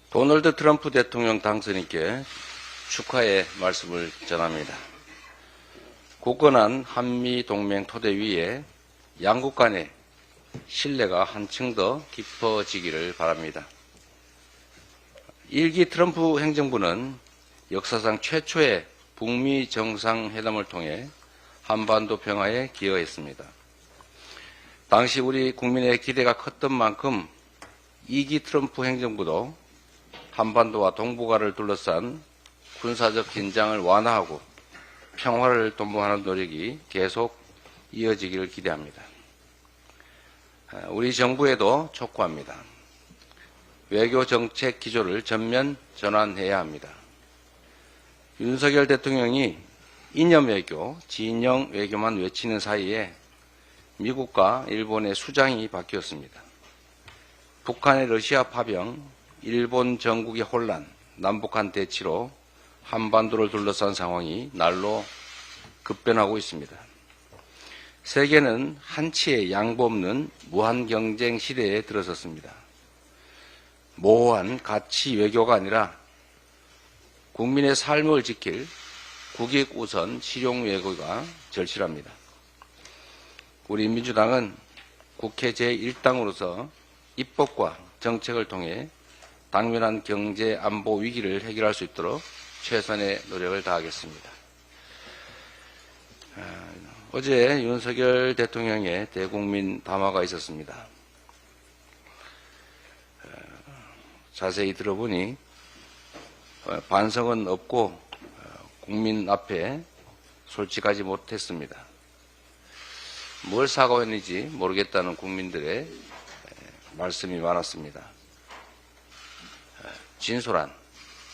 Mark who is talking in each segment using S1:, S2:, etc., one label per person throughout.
S1: 도널드 트럼프 대통령 당선인께 축하의 말씀을 전합니다. 굳건한 한미동맹 토대 위에 양국 간의 신뢰가 한층 더 깊어지기를 바랍니다. 1기 트럼프 행정부는 역사상 최초의 북미 정상회담을 통해 한반도 평화에 기여했습니다. 당시 우리 국민의 기대가 컸던 만큼 2기 트럼프 행정부도 한반도와 동북아를 둘러싼 군사적 긴장을 완화하고 평화를 도모하는 노력이 계속 이어지기를 기대합니다. 우리 정부에도 촉구합니다. 외교 정책 기조를 전면 전환해야 합니다. 윤석열 대통령이 이념 외교, 진영 외교만 외치는 사이에 미국과 일본의 수장이 바뀌었습니다. 북한의 러시아 파병, 일본 전국의 혼란, 남북한 대치로 한반도를 둘러싼 상황이 날로 급변하고 있습니다. 세계는 한치의 양보 없는 무한 경쟁 시대에 들어섰습니다. 모호한 가치 외교가 아니라 국민의 삶을 지킬 국익 우선 실용 외교가 절실합니다. 우리 민주당은 국회 제1당으로서 입법과 정책을 통해 당면한 경제 안보 위기를 해결할 수 있도록 최선의 노력을 다하겠습니다. 어제 윤석열 대통령의 대국민 담화가 있었습니다. 자세히 들어보니 반성은 없고 국민 앞에 솔직하지 못했습니다. 뭘 사과했는지 모르겠다는 국민들의 말씀이 많았습니다. 진솔한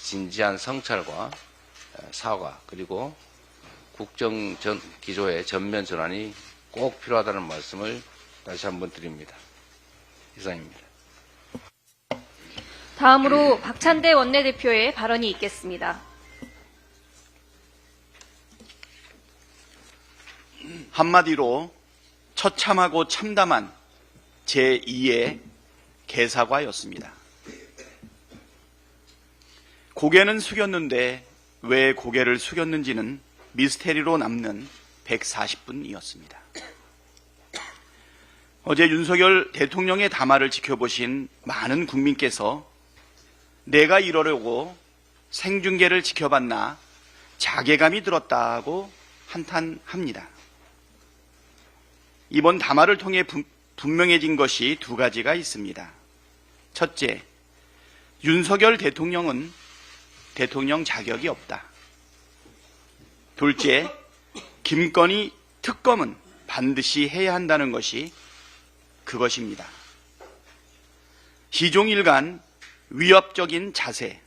S1: 진지한 성찰과 사과 그리고 국정 기조의 전면 전환이 꼭 필요하다는 말씀을 다시 한번 드립니다. 이상입니다.
S2: 다음으로 박찬대 원내대표의 발언이 있겠습니다.
S3: 한마디로 처참하고 참담한 제2의 개사과였습니다. 고개는 숙였는데 왜 고개를 숙였는지는 미스테리로 남는 140분이었습니다. 어제 윤석열 대통령의 담화를 지켜보신 많은 국민께서 내가 이러려고 생중계를 지켜봤나 자괴감이 들었다고 한탄합니다. 이번 담화를 통해 분명해진 것이 두 가지가 있습니다. 첫째, 윤석열 대통령은 대통령 자격이 없다. 둘째, 김건희 특검은 반드시 해야 한다는 것이 그것입니다. 시종일관 위협적인 자세,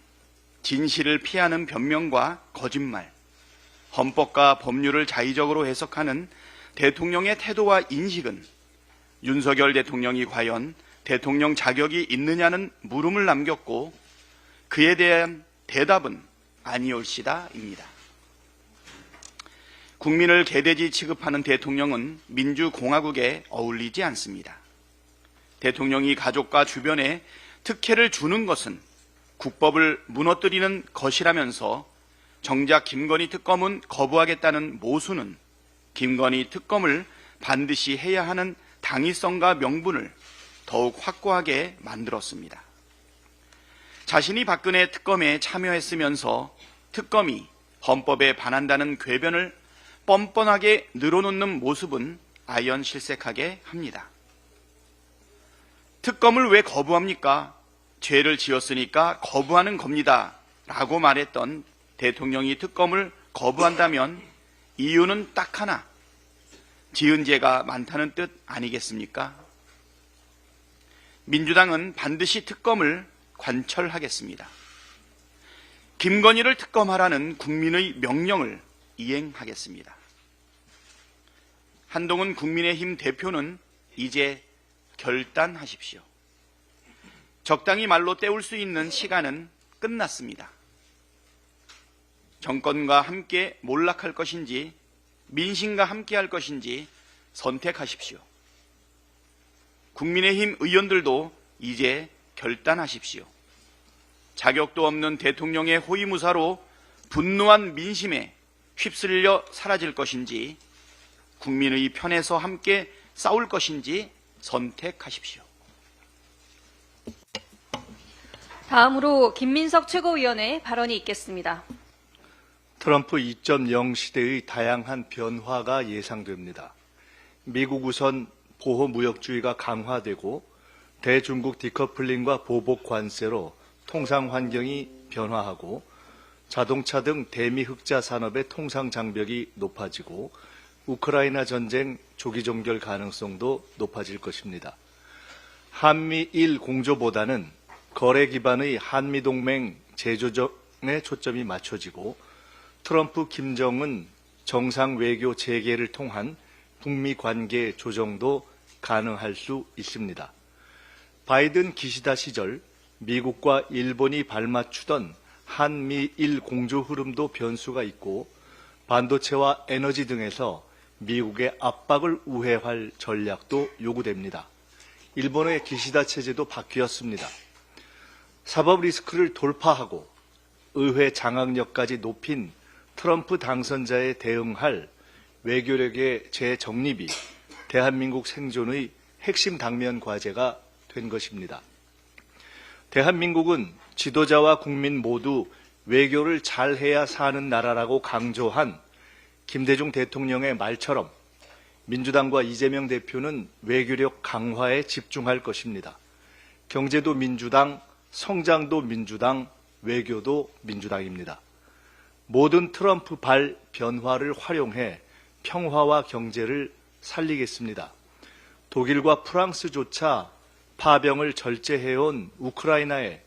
S3: 진실을 피하는 변명과 거짓말, 헌법과 법률을 자의적으로 해석하는 대통령의 태도와 인식은 윤석열 대통령이 과연 대통령 자격이 있느냐는 물음을 남겼고 그에 대한 대답은 아니올시다입니다. 국민을 개돼지 취급하는 대통령은 민주공화국에 어울리지 않습니다. 대통령이 가족과 주변에 특혜를 주는 것은 국법을 무너뜨리는 것이라면서 정작 김건희 특검은 거부하겠다는 모순은 김건희 특검을 반드시 해야 하는 당위성과 명분을 더욱 확고하게 만들었습니다. 자신이 박근혜 특검에 참여했으면서 특검이 헌법에 반한다는 궤변을 뻔뻔하게 늘어놓는 모습은 아연실색하게 합니다. 특검을 왜 거부합니까? 죄를 지었으니까 거부하는 겁니다. 라고 말했던 대통령이 특검을 거부한다면 이유는 딱 하나, 지은 죄가 많다는 뜻 아니겠습니까? 민주당은 반드시 특검을 관철하겠습니다. 김건희를 특검하라는 국민의 명령을 이행하겠습니다. 한동훈 국민의힘 대표는 이제 결단하십시오. 적당히 말로 때울 수 있는 시간은 끝났습니다. 정권과 함께 몰락할 것인지 민심과 함께할 것인지 선택하십시오. 국민의힘 의원들도 이제 결단하십시오. 자격도 없는 대통령의 호위무사로 분노한 민심에 휩쓸려 사라질 것인지 국민의 편에서 함께 싸울 것인지 선택하십시오.
S2: 다음으로 김민석 최고위원의 발언이 있겠습니다.
S4: 트럼프 2.0 시대의 다양한 변화가 예상됩니다. 미국 우선 보호무역주의가 강화되고 대중국 디커플링과 보복 관세로 통상 환경이 변화하고 자동차 등 대미 흑자 산업의 통상 장벽이 높아지고 우크라이나 전쟁 조기 종결 가능성도 높아질 것입니다. 한미일 공조보다는 거래 기반의 한미동맹 재조정에 초점이 맞춰지고 트럼프 김정은 정상 외교 재개를 통한 북미 관계 조정도 가능할 수 있습니다. 바이든 기시다 시절 미국과 일본이 발맞추던 한미일 공조 흐름도 변수가 있고 반도체와 에너지 등에서 미국의 압박을 우회할 전략도 요구됩니다. 일본의 기시다 체제도 바뀌었습니다. 사법 리스크를 돌파하고 의회 장악력까지 높인 트럼프 당선자에 대응할 외교력의 재정립이 대한민국 생존의 핵심 당면 과제가 된 것입니다. 대한민국은 지도자와 국민 모두 외교를 잘해야 사는 나라라고 강조한 김대중 대통령의 말처럼 민주당과 이재명 대표는 외교력 강화에 집중할 것입니다. 경제도 민주당, 성장도 민주당, 외교도 민주당입니다. 모든 트럼프 발 변화를 활용해 평화와 경제를 살리겠습니다. 독일과 프랑스조차 파병을 절제해온 우크라이나에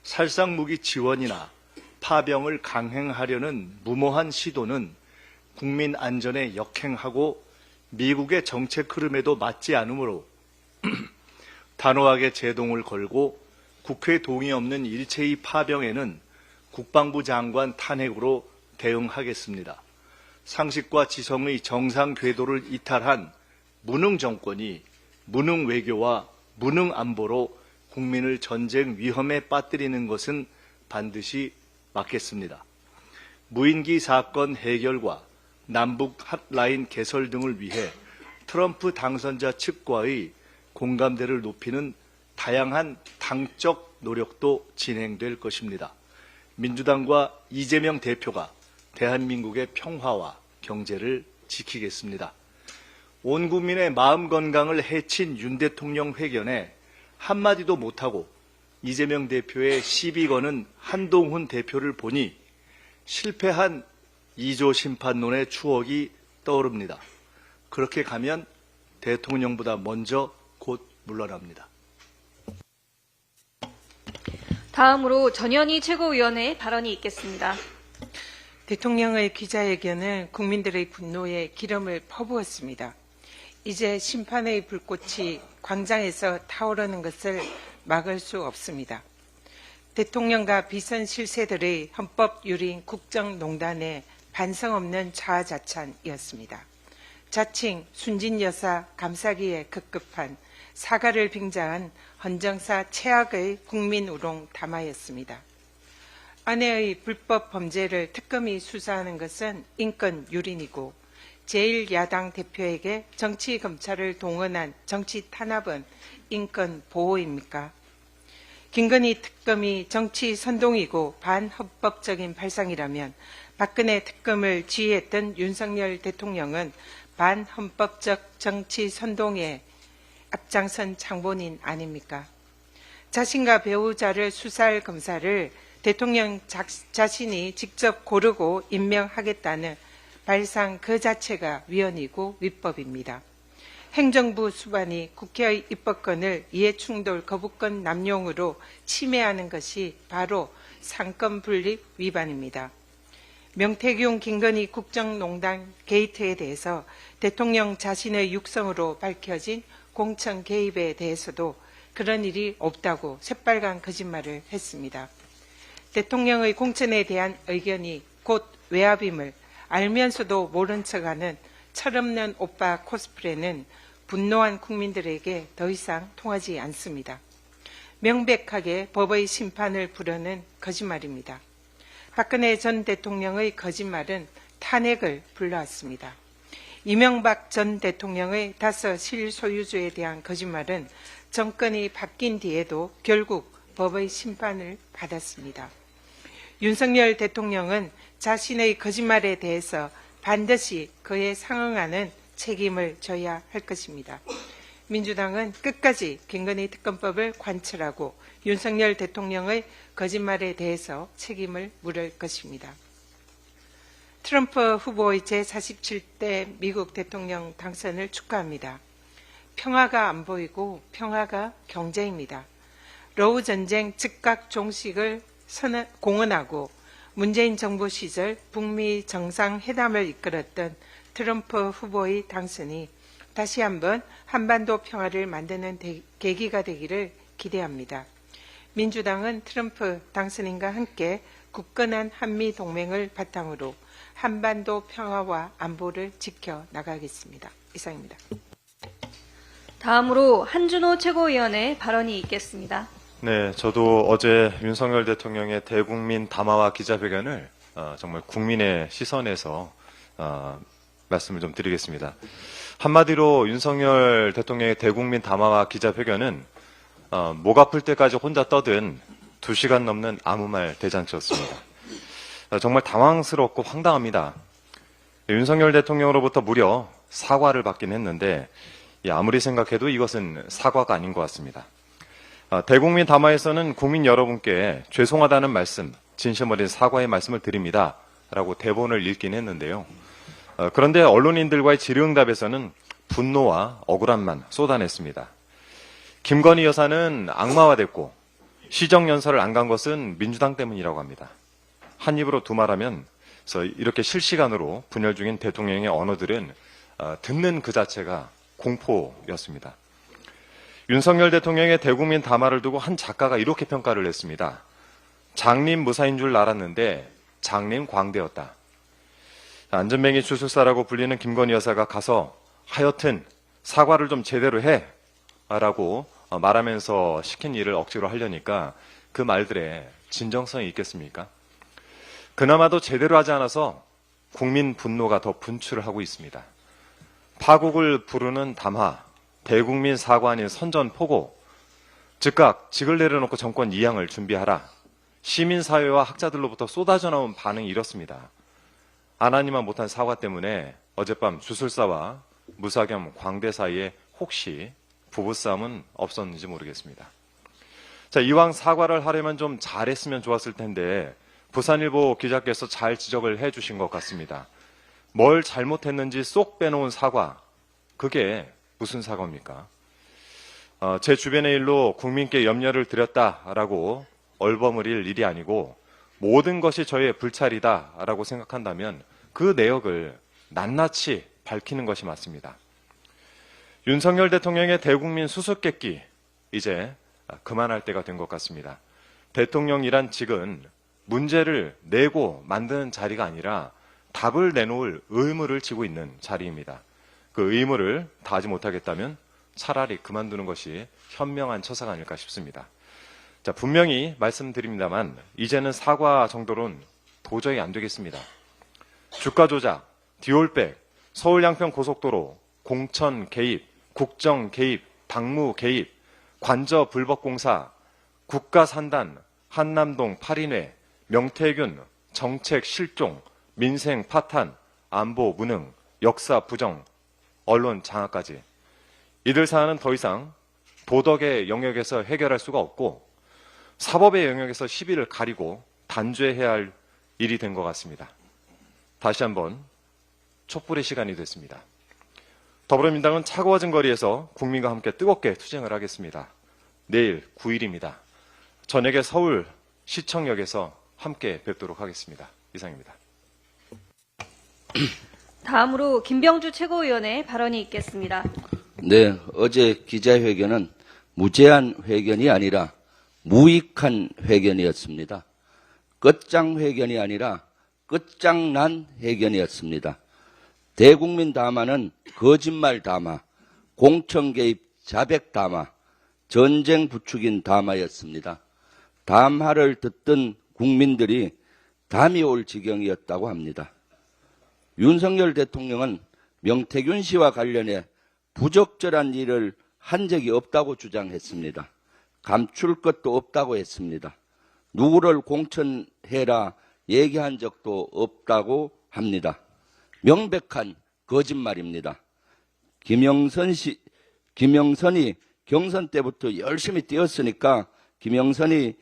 S4: 살상무기 지원이나 파병을 강행하려는 무모한 시도는 국민 안전에 역행하고 미국의 정책 흐름에도 맞지 않으므로 단호하게 제동을 걸고 국회 동의 없는 일체의 파병에는 국방부 장관 탄핵으로 대응하겠습니다. 상식과 지성의 정상 궤도를 이탈한 무능 정권이 무능 외교와 무능 안보로 국민을 전쟁 위험에 빠뜨리는 것은 반드시 막겠습니다. 무인기 사건 해결과 남북 핫라인 개설 등을 위해 트럼프 당선자 측과의 공감대를 높이는 다양한 당적 노력도 진행될 것입니다. 민주당과 이재명 대표가 대한민국의 평화와 경제를 지키겠습니다. 온 국민의 마음 건강을 해친 윤 대통령 회견에 한마디도 못하고 이재명 대표의 시비 거는 한동훈 대표를 보니 실패한 2조 심판론의 추억이 떠오릅니다. 그렇게 가면 대통령보다 먼저 곧 물러납니다.
S2: 다음으로 전현희 최고위원의 발언이 있겠습니다.
S5: 대통령의 기자회견은 국민들의 분노에 기름을 퍼부었습니다. 이제 심판의 불꽃이 광장에서 타오르는 것을 막을 수 없습니다. 대통령과 비선 실세들의 헌법 유린 국정농단에 반성 없는 자아자찬이었습니다. 자칭 순진 여사 감싸기에 급급한 사과를 빙자한 헌정사 최악의 국민 우롱 담화였습니다. 아내의 불법 범죄를 특검이 수사하는 것은 인권 유린이고 제1야당 대표에게 정치검찰을 동원한 정치 탄압은 인권 보호입니까? 김건희 특검이 정치 선동이고 반헌법적인 발상이라면 박근혜 특검을 지휘했던 윤석열 대통령은 반헌법적 정치 선동에 앞장선 장본인 아닙니까? 자신과 배우자를 수사할 검사를 대통령 자신이 직접 고르고 임명하겠다는 발상 그 자체가 위헌이고 위법입니다. 행정부 수반이 국회의 입법권을 이해충돌 거부권 남용으로 침해하는 것이 바로 상권 분립 위반입니다. 명태균 김건희 국정농단 게이트에 대해서 대통령 자신의 육성으로 밝혀진 공천 개입에 대해서도 그런 일이 없다고 새빨간 거짓말을 했습니다. 대통령의 공천에 대한 의견이 곧 외압임을 알면서도 모른 척하는 철없는 오빠 코스프레는 분노한 국민들에게 더 이상 통하지 않습니다. 명백하게 법의 심판을 부르는 거짓말입니다. 박근혜 전 대통령의 거짓말은 탄핵을 불러왔습니다. 이명박 전 대통령의 다섯 실소유주에 대한 거짓말은 정권이 바뀐 뒤에도 결국 법의 심판을 받았습니다. 윤석열 대통령은 자신의 거짓말에 대해서 반드시 그에 상응하는 책임을 져야 할 것입니다. 민주당은 끝까지 김건희 특검법을 관철하고 윤석열 대통령의 거짓말에 대해서 책임을 물을 것입니다. 트럼프 후보의 제47대 미국 대통령 당선을 축하합니다. 평화가 안 보이고 평화가 경제입니다. 러우 전쟁 즉각 종식을 공언하고 문재인 정부 시절 북미 정상회담을 이끌었던 트럼프 후보의 당선이 다시 한번 한반도 평화를 만드는 계기가 되기를 기대합니다. 민주당은 트럼프 당선인과 함께 굳건한 한미 동맹을 바탕으로 한반도 평화와 안보를 지켜나가겠습니다. 이상입니다.
S2: 다음으로 한준호 최고위원의 발언이 있겠습니다.
S6: 네, 저도 어제 윤석열 대통령의 대국민 담화와 기자회견을 정말 국민의 시선에서 말씀을 좀 드리겠습니다. 한마디로 윤석열 대통령의 대국민 담화와 기자회견은 목 아플 때까지 혼자 떠든 2시간 넘는 아무 말 대잔치였습니다. 정말 당황스럽고 황당합니다. 윤석열 대통령으로부터 무려 사과를 받긴 했는데 아무리 생각해도 이것은 사과가 아닌 것 같습니다. 대국민 담화에서는 국민 여러분께 죄송하다는 말씀, 진심 어린 사과의 말씀을 드립니다. 라고 대본을 읽긴 했는데요. 그런데 언론인들과의 질의응답에서는 분노와 억울함만 쏟아냈습니다. 김건희 여사는 악마화됐고 시정연설을 안 간 것은 민주당 때문이라고 합니다. 한 입으로 두말하면 이렇게 실시간으로 분열 중인 대통령의 언어들은 듣는 그 자체가 공포였습니다. 윤석열 대통령의 대국민 담화를 두고 한 작가가 이렇게 평가를 했습니다. 장님 무사인 줄 알았는데 장님 광대였다. 안전뱅이 주술사라고 불리는 김건희 여사가 가서 하여튼 사과를 좀 제대로 해 라고 말하면서 시킨 일을 억지로 하려니까 그 말들에 진정성이 있겠습니까? 그나마도 제대로 하지 않아서 국민 분노가 더 분출을 하고 있습니다. 파국을 부르는 담화, 대국민 사과 아닌 선전포고, 즉각 직을 내려놓고 정권 이양을 준비하라. 시민사회와 학자들로부터 쏟아져 나온 반응이 이렇습니다. 안 하니만 못한 사과 때문에 어젯밤 주술사와 무사겸 광대 사이에 혹시 부부싸움은 없었는지 모르겠습니다. 자, 이왕 사과를 하려면 좀 잘했으면 좋았을 텐데 부산일보 기자께서 잘 지적을 해주신 것 같습니다. 뭘 잘못했는지 쏙 빼놓은 사과, 그게 무슨 사과입니까? 제 주변의 일로 국민께 염려를 드렸다라고 얼버무릴 일이 아니고 모든 것이 저의 불찰이다라고 생각한다면 그 내역을 낱낱이 밝히는 것이 맞습니다. 윤석열 대통령의 대국민 수수께끼, 이제 그만할 때가 된 것 같습니다. 대통령이란 직은 문제를 내고 만드는 자리가 아니라 답을 내놓을 의무를 지고 있는 자리입니다. 그 의무를 다하지 못하겠다면 차라리 그만두는 것이 현명한 처사가 아닐까 싶습니다. 자, 분명히 말씀드립니다만 이제는 사과 정도로는 도저히 안 되겠습니다. 주가 조작, 디올백, 서울 양평 고속도로, 공천 개입, 국정 개입, 당무 개입, 관저 불법 공사, 국가 산단, 한남동 8인회, 명태균, 정책 실종, 민생 파탄, 안보 무능, 역사 부정, 언론 장악까지. 이들 사안은 더 이상 도덕의 영역에서 해결할 수가 없고 사법의 영역에서 시비를 가리고 단죄해야 할 일이 된 것 같습니다. 다시 한번 촛불의 시간이 됐습니다. 더불어민주당은 차가워진 거리에서 국민과 함께 뜨겁게 투쟁을 하겠습니다. 내일 9일입니다. 저녁에 서울 시청역에서 함께 뵙도록 하겠습니다. 이상입니다.
S2: 다음으로 김병주 최고위원의 발언이 있겠습니다.
S1: 네, 어제 기자회견은 무제한 회견이 아니라 무익한 회견이었습니다. 끝장 회견이 아니라 끝장난 회견이었습니다. 대국민 담화는 거짓말 담화, 공천 개입 자백 담화, 전쟁 부추긴 담화였습니다. 담화를 듣던 국민들이 담이 올 지경이었다고 합니다. 윤석열 대통령은 명태균 씨와 관련해 부적절한 일을 한 적이 없다고 주장했습니다. 감출 것도 없다고 했습니다. 누구를 공천해라 얘기한 적도 없다고 합니다. 명백한 거짓말입니다. 김영선이 경선 때부터 열심히 뛰었으니까 김영선이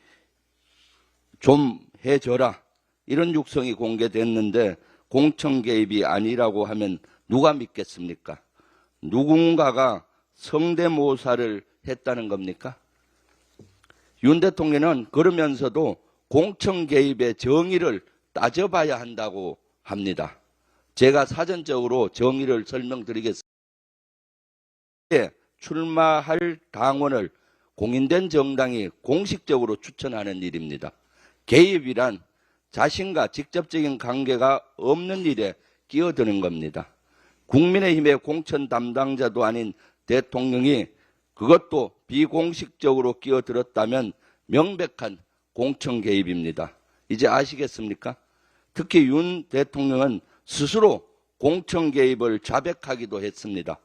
S1: 좀 해줘라. 이런 육성이 공개됐는데 공천 개입이 아니라고 하면 누가 믿겠습니까? 누군가가 성대모사를 했다는 겁니까? 윤 대통령은 그러면서도 공천 개입의 정의를 따져봐야 한다고 합니다. 제가 사전적으로 정의를 설명드리겠습니다. 출마할 당원을 공인된 정당이 공식적으로 추천하는 일입니다. 개입이란 자신과 직접적인 관계가 없는 일에 끼어드는 겁니다. 국민의힘의 공천 담당자도 아닌 대통령이 그것도 비공식적으로 끼어들었다면 명백한 공천 개입입니다. 이제 아시겠습니까? 특히 윤 대통령은 스스로 공천 개입을 자백하기도 했습니다.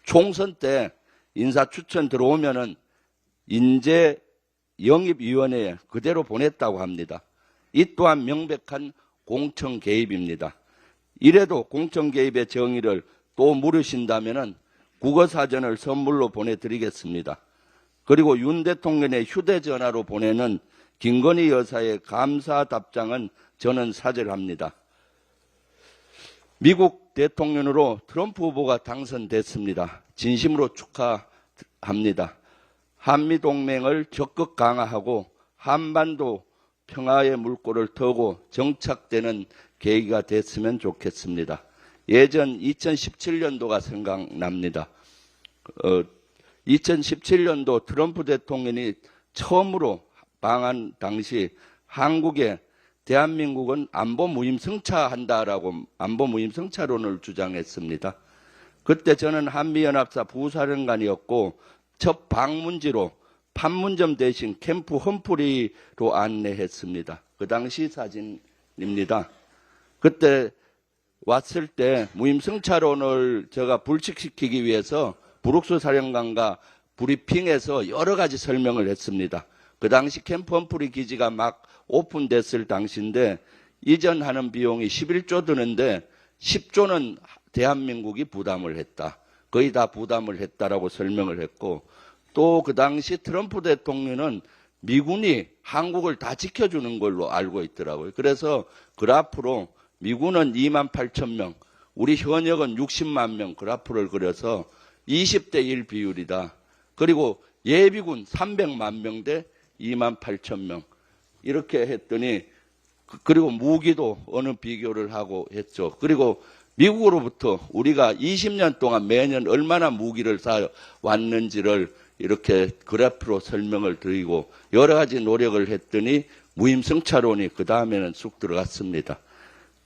S1: 총선 때 인사 추천 들어오면은 인재 영입위원회에 그대로 보냈다고 합니다. 이 또한 명백한 공천 개입입니다. 이래도 공천 개입의 정의를 또 물으신다면은 국어사전을 선물로 보내드리겠습니다. 그리고 윤 대통령의 휴대전화로 보내는 김건희 여사의 감사 답장은 저는 사절합니다. 미국 대통령으로 트럼프 후보가 당선됐습니다. 진심으로 축하합니다. 한미동맹을 적극 강화하고 한반도 평화의 물꼬를 터고 정착되는 계기가 됐으면 좋겠습니다. 예전 2017년도가 생각납니다. 2017년도 트럼프 대통령이 처음으로 방한 당시 한국에 대한민국은 안보 무임승차한다라고 안보 무임승차론을 주장했습니다. 그때 저는 한미연합사 부사령관이었고 첫 방문지로 판문점 대신 캠프 험프리로 안내했습니다. 그 당시 사진입니다. 그때 왔을 때 무임승차론을 제가 불식시키기 위해서 브룩스 사령관과 브리핑에서 여러 가지 설명을 했습니다. 그 당시 캠프 험프리 기지가 막 오픈됐을 당시인데 이전하는 비용이 11조 드는데 10조는 대한민국이 부담을 했다. 거의 다 부담을 했다라고 설명을 했고 또 그 당시 트럼프 대통령은 미군이 한국을 다 지켜주는 걸로 알고 있더라고요. 그래서 그래프로 미군은 2만 8천 명, 우리 현역은 60만 명 그래프를 그려서 20대 1 비율이다. 그리고 예비군 300만 명 대 2만 8천 명 이렇게 했더니 그리고 무기도 어느 비교를 하고 했죠. 그리고 미국으로부터 우리가 20년 동안 매년 얼마나 무기를 사왔는지를 이렇게 그래프로 설명을 드리고 여러 가지 노력을 했더니 무임승차론이 그 다음에는 쑥 들어갔습니다.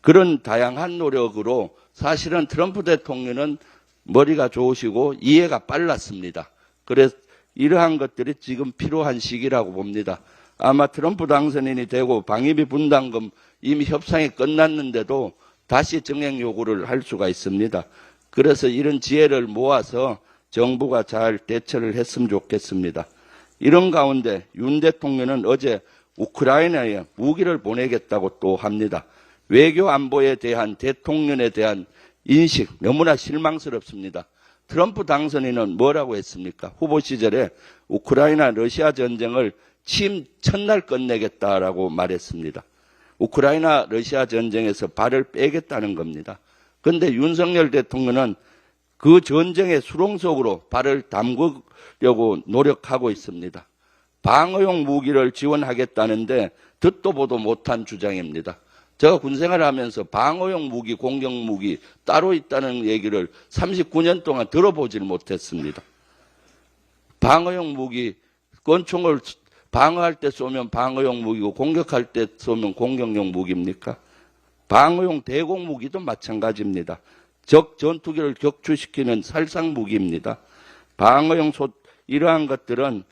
S1: 그런 다양한 노력으로 사실은 트럼프 대통령은 머리가 좋으시고 이해가 빨랐습니다. 그래서 이러한 것들이 지금 필요한 시기라고 봅니다. 아마 트럼프 당선인이 되고 방위비 분담금 이미 협상이 끝났는데도 다시 정액 요구를 할 수가 있습니다. 그래서 이런 지혜를 모아서 정부가 잘 대처를 했으면 좋겠습니다. 이런 가운데 윤 대통령은 어제 우크라이나에 무기를 보내겠다고 또 합니다. 외교 안보에 대한 대통령에 대한 인식 너무나 실망스럽습니다. 트럼프 당선인은 뭐라고 했습니까? 후보 시절에 우크라이나 러시아 전쟁을 취임 첫날 끝내겠다라고 말했습니다. 우크라이나 러시아 전쟁에서 발을 빼겠다는 겁니다. 그런데 윤석열 대통령은 그 전쟁의 수렁속으로 발을 담그려고 노력하고 있습니다. 방어용 무기를 지원하겠다는데 듣도 보도 못한 주장입니다. 제가 군생활을 하면서 방어용 무기, 공격 무기 따로 있다는 얘기를 39년 동안 들어보질 못했습니다. 방어용 무기, 권총을 방어할 때 쏘면 방어용 무기고 공격할 때 쏘면 공격용 무기입니까? 방어용 대공 무기도 마찬가지입니다. 적 전투기를 격추시키는 살상 무기입니다. 방어용 이러한 것들은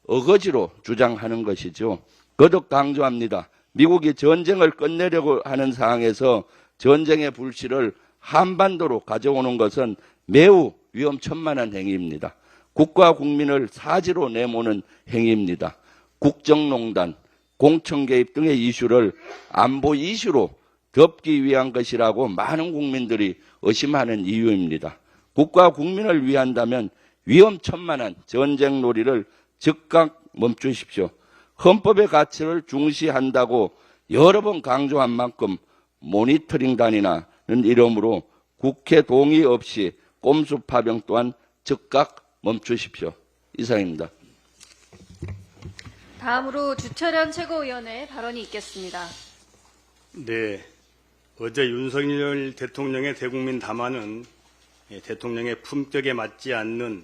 S1: 어거지로 주장하는 것이죠. 거듭 강조합니다. 미국이 전쟁을 끝내려고 하는 상황에서 전쟁의 불씨를 한반도로 가져오는 것은 매우 위험천만한 행위입니다. 국가 국민을 사지로 내모는 행위입니다. 국정농단, 공천 개입 등의 이슈를 안보 이슈로 덮기 위한 것이라고 많은 국민들이 의심하는 이유입니다. 국가 국민을 위한다면 위험천만한 전쟁 놀이를 즉각 멈추십시오. 헌법의 가치를 중시한다고 여러 번 강조한 만큼 모니터링단이라는 이름으로 국회 동의 없이 꼼수 파병 또한 즉각 멈추십시오. 이상입니다.
S2: 다음으로 주철현 최고위원의 발언이 있겠습니다.
S7: 네, 어제 윤석열 대통령의 대국민 담화는 대통령의 품격에 맞지 않는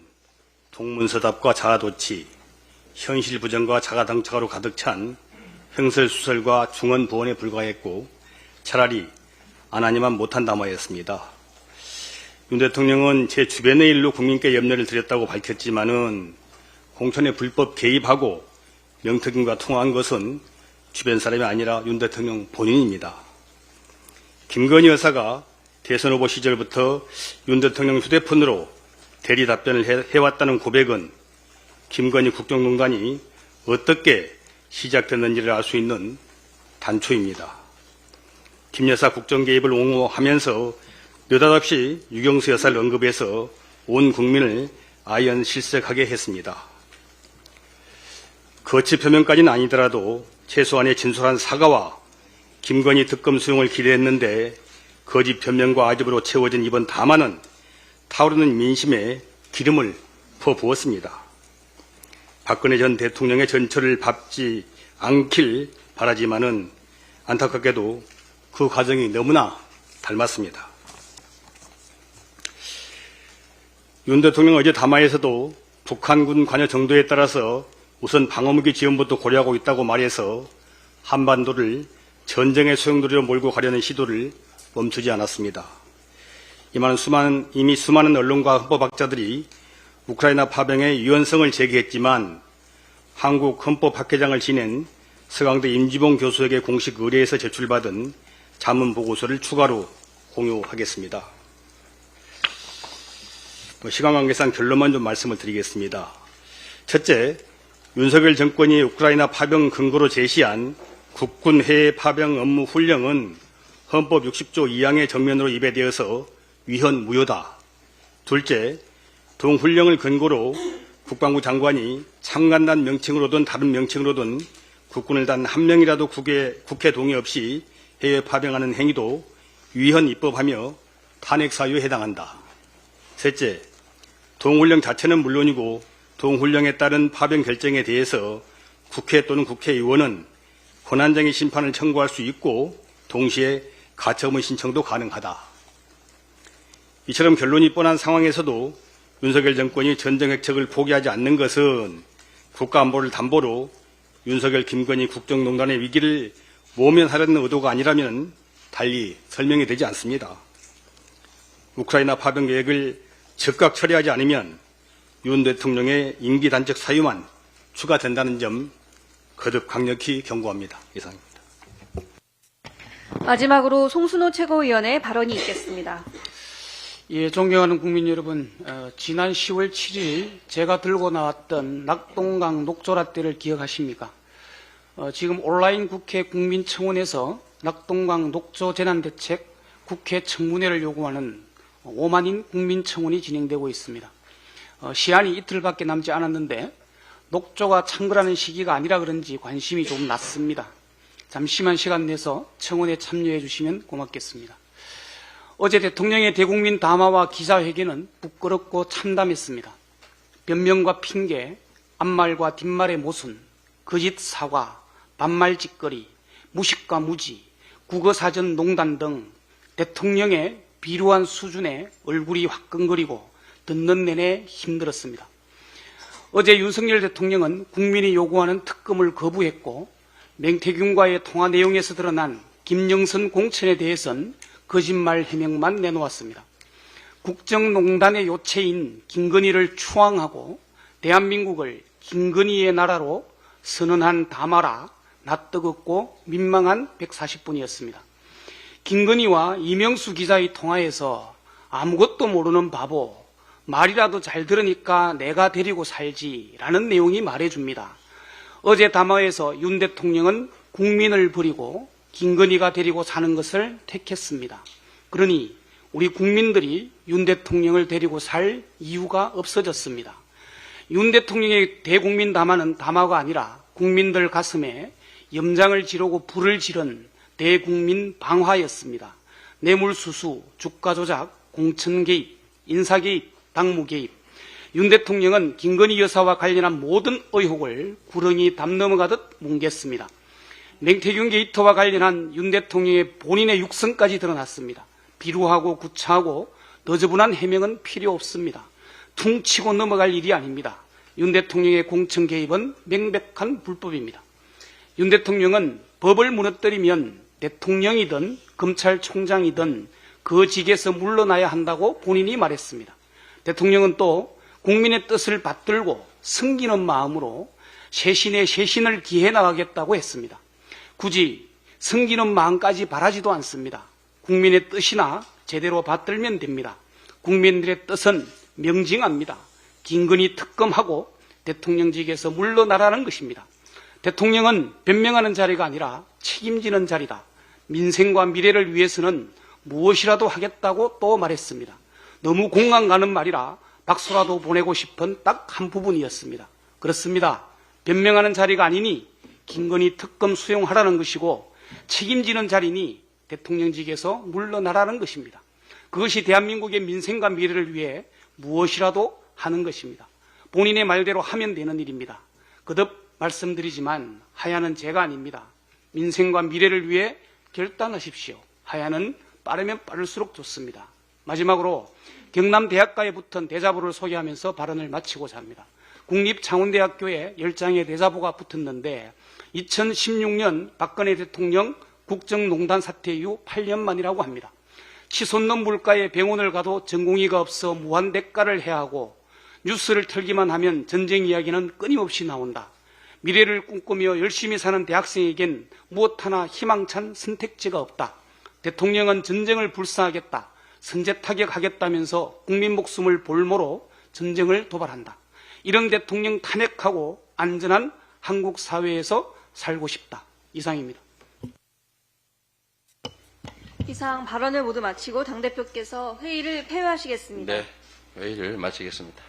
S7: 동문서답과 자아도취, 현실 부정과 자가당착으로 가득 찬 횡설수설과 중언부언에 불과했고 차라리 안 하니만 못한 담화였습니다. 윤 대통령은 제 주변의 일로 국민께 염려를 드렸다고 밝혔지만은 공천에 불법 개입하고 명태균과 통화한 것은 주변 사람이 아니라 윤 대통령 본인입니다. 김건희 여사가 대선 후보 시절부터 윤 대통령 휴대폰으로 대리 답변을 해왔다는 고백은 김건희 국정농단이 어떻게 시작됐는지를 알 수 있는 단초입니다. 김 여사 국정 개입을 옹호하면서 느닷없이 유경수 여사를 언급해서 온 국민을 아연실색하게 했습니다. 거치 표명까지는 아니더라도 최소한의 진솔한 사과와 김건희 특검 수용을 기대했는데 거짓 변명과 아집으로 채워진 이번 담화는 타오르는 민심에 기름을 퍼부었습니다. 박근혜 전 대통령의 전철을 밟지 않길 바라지만은 안타깝게도 그 과정이 너무나 닮았습니다. 윤 대통령 어제 담화에서도 북한군 관여 정도에 따라서 우선 방어무기 지원부터 고려하고 있다고 말해서 한반도를 전쟁의 소용돌이로 몰고 가려는 시도를 멈추지 않았습니다. 이미 수많은 언론과 헌법학자들이 우크라이나 파병의 유연성을 제기했지만 한국 헌법학회장을 지낸 서강대 임지봉 교수에게 공식 의뢰에서 제출받은 자문 보고서를 추가로 공유하겠습니다. 시간 관계상 결론만 좀 말씀을 드리겠습니다. 첫째, 윤석열 정권이 우크라이나 파병 근거로 제시한 국군 해외 파병 업무 훈령은 헌법 60조 2항의 정면으로 위배되어서 위헌 무효다. 둘째, 동훈령을 근거로 국방부 장관이 창간단 명칭으로든 다른 명칭으로든 국군을 단 한 명이라도 국회 동의 없이 해외 파병하는 행위도 위헌 입법하며 탄핵 사유에 해당한다. 셋째, 동훈령 자체는 물론이고 동훈령에 따른 파병 결정에 대해서 국회 또는 국회의원은 권한쟁의 심판을 청구할 수 있고 동시에 가처분 신청도 가능하다. 이처럼 결론이 뻔한 상황에서도 윤석열 정권이 전쟁 획책을 포기하지 않는 것은 국가안보를 담보로 윤석열 김건희 국정농단의 위기를 모면하려는 의도가 아니라면 달리 설명이 되지 않습니다. 우크라이나 파병 계획을 즉각 처리하지 않으면 윤 대통령의 임기 단축 사유만 추가된다는 점 거듭 강력히 경고합니다. 이상입니다.
S2: 마지막으로 송순호 최고위원의 발언이 있겠습니다.
S8: 예, 존경하는 국민 여러분, 지난 10월 7일 제가 들고 나왔던 낙동강 녹조라떼를 기억하십니까? 지금 온라인 국회 국민청원에서 낙동강 녹조 재난대책 국회 청문회를 요구하는 5만인 국민청원이 진행되고 있습니다. 시한이 이틀밖에 남지 않았는데 녹조가 창궐하는 시기가 아니라 그런지 관심이 좀 낮습니다. 잠시만 시간 내서 청원에 참여해 주시면 고맙겠습니다. 어제 대통령의 대국민 담화와 기자회견은 부끄럽고 참담했습니다. 변명과 핑계, 앞말과 뒷말의 모순, 거짓 사과, 반말 짓거리, 무식과 무지, 국어사전 농단 등 대통령의 비루한 수준의 얼굴이 화끈거리고 듣는 내내 힘들었습니다. 어제 윤석열 대통령은 국민이 요구하는 특검을 거부했고 맹태균과의 통화 내용에서 드러난 김영선 공천에 대해서는 거짓말 해명만 내놓았습니다. 국정농단의 요체인 김건희를 추앙하고 대한민국을 김건희의 나라로 선언한 담화라 낯뜨겁고 민망한 140분이었습니다. 김건희와 이명수 기자의 통화에서 아무것도 모르는 바보, 말이라도 잘 들으니까 내가 데리고 살지라는 내용이 말해줍니다. 어제 담화에서 윤 대통령은 국민을 버리고 김건희가 데리고 사는 것을 택했습니다. 그러니 우리 국민들이 윤 대통령을 데리고 살 이유가 없어졌습니다. 윤 대통령의 대국민 담화는 담화가 아니라 국민들 가슴에 염장을 지르고 불을 지른 대국민 방화였습니다. 뇌물수수, 주가 조작, 공천 개입, 인사 개입, 당무 개입. 윤 대통령은 김건희 여사와 관련한 모든 의혹을 구렁이 담 넘어가듯 뭉갰습니다. 맹태균 게이트와 관련한 윤 대통령의 본인의 육성까지 드러났습니다. 비루하고 구차하고 너저분한 해명은 필요 없습니다. 퉁치고 넘어갈 일이 아닙니다. 윤 대통령의 공천 개입은 명백한 불법입니다. 윤 대통령은 법을 무너뜨리면 대통령이든 검찰총장이든 그 직에서 물러나야 한다고 본인이 말했습니다. 대통령은 또 국민의 뜻을 받들고 섬기는 마음으로 쇄신에 쇄신을 기해 나가겠다고 했습니다. 굳이 섬기는 마음까지 바라지도 않습니다. 국민의 뜻이나 제대로 받들면 됩니다. 국민들의 뜻은 명징합니다. 김건희 특검하고 대통령직에서 물러나라는 것입니다. 대통령은 변명하는 자리가 아니라 책임지는 자리다. 민생과 미래를 위해서는 무엇이라도 하겠다고 또 말했습니다. 너무 공감 가는 말이라 박수라도 보내고 싶은 딱 한 부분이었습니다. 그렇습니다. 변명하는 자리가 아니니 김건희 특검 수용하라는 것이고 책임지는 자리니 대통령직에서 물러나라는 것입니다. 그것이 대한민국의 민생과 미래를 위해 무엇이라도 하는 것입니다. 본인의 말대로 하면 되는 일입니다. 거듭 말씀드리지만 하야는 제가 아닙니다. 민생과 미래를 위해 결단하십시오. 하야는 빠르면 빠를수록 좋습니다. 마지막으로 경남대학가에 붙은 대자보를 소개하면서 발언을 마치고자 합니다. 국립창원대학교에 10장의 대자보가 붙었는데 2016년 박근혜 대통령 국정농단 사태 이후 8년 만이라고 합니다. 치솟는 물가에 병원을 가도 전공의가 없어 무한 대가를 해야 하고 뉴스를 틀기만 하면 전쟁 이야기는 끊임없이 나온다. 미래를 꿈꾸며 열심히 사는 대학생에겐 무엇 하나 희망찬 선택지가 없다. 대통령은 전쟁을 불사하겠다. 선제타격하겠다면서 국민 목숨을 볼모로 전쟁을 도발한다. 이런 대통령 탄핵하고 안전한 한국 사회에서 살고 싶다. 이상입니다.
S2: 이상 발언을 모두 마치고 당대표께서 회의를 폐회하시겠습니다.
S1: 네, 회의를 마치겠습니다.